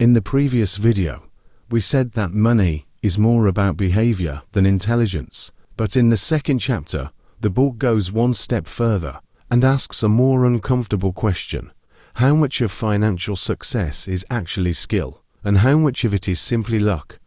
In the previous video, we said that money is more about behavior than intelligence, but in the second chapter, the book goes one step further and asks a more uncomfortable question. How much of financial success is actually skill, and how much of it is simply luck?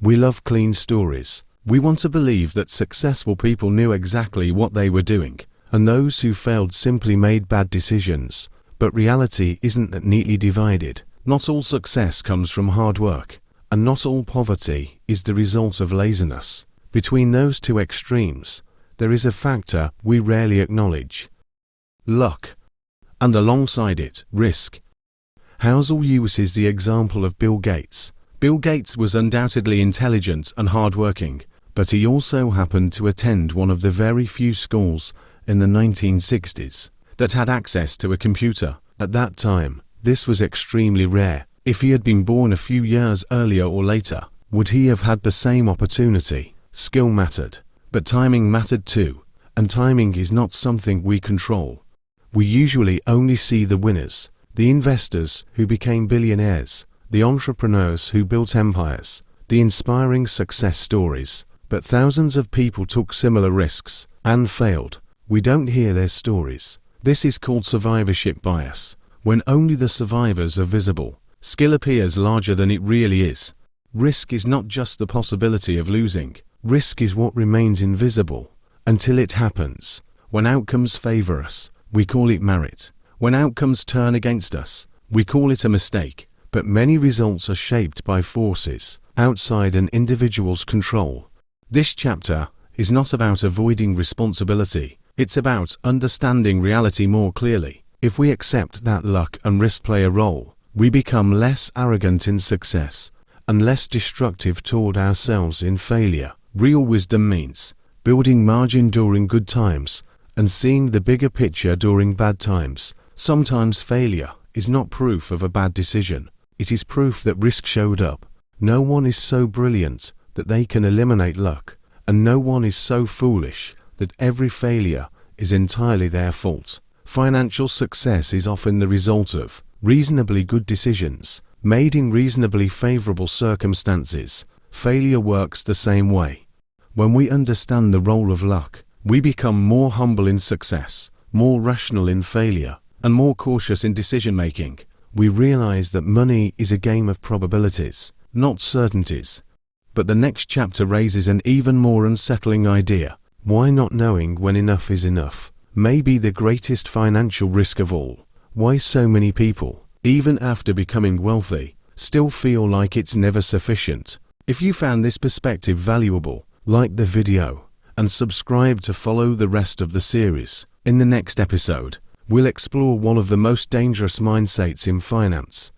We love clean stories. We want to believe that successful people knew exactly what they were doing, and those who failed simply made bad decisions. But reality isn't that neatly divided. Not all success comes from hard work, and not all poverty is the result of laziness. Between those two extremes, there is a factor we rarely acknowledge: luck. And alongside it, risk. Housel uses the example of Bill Gates. Bill Gates was undoubtedly intelligent and hardworking, but he also happened to attend one of the very few schools in the 1960s that had access to a computer. At that time, this was extremely rare. If he had been born a few years earlier or later, would he have had the same opportunity? Skill mattered, but timing mattered too, and timing is not something we control. We usually only see the winners, the investors who became billionaires, the entrepreneurs who built empires, the inspiring success stories. But thousands of people took similar risks and failed. We don't hear their stories. This is called survivorship bias. When only the survivors are visible, skill appears larger than it really is. Risk is not just the possibility of losing. Risk is what remains invisible until it happens. When outcomes favor us, we call it merit. When outcomes turn against us, we call it a mistake. But many results are shaped by forces outside an individual's control. This chapter is not about avoiding responsibility. It's about understanding reality more clearly. If we accept that luck and risk play a role, we become less arrogant in success and less destructive toward ourselves in failure. Real wisdom means building margin during good times and seeing the bigger picture during bad times. Sometimes failure is not proof of a bad decision. It is proof that risk showed up. No one is so brilliant that they can eliminate luck, and no one is so foolish that every failure is entirely their fault. Financial success is often the result of reasonably good decisions made in reasonably favorable circumstances. Failure works the same way. When we understand the role of luck, we become more humble in success, more rational in failure, and more cautious in decision-making. We realize that money is a game of probabilities, not certainties. But the next chapter raises an even more unsettling idea. Why not knowing when enough is enough may be the greatest financial risk of all. Why so many people, even after becoming wealthy, still feel like it's never sufficient. If you found this perspective valuable, like the video and subscribe to follow the rest of the series. In the next episode, we'll explore one of the most dangerous mindsets in finance,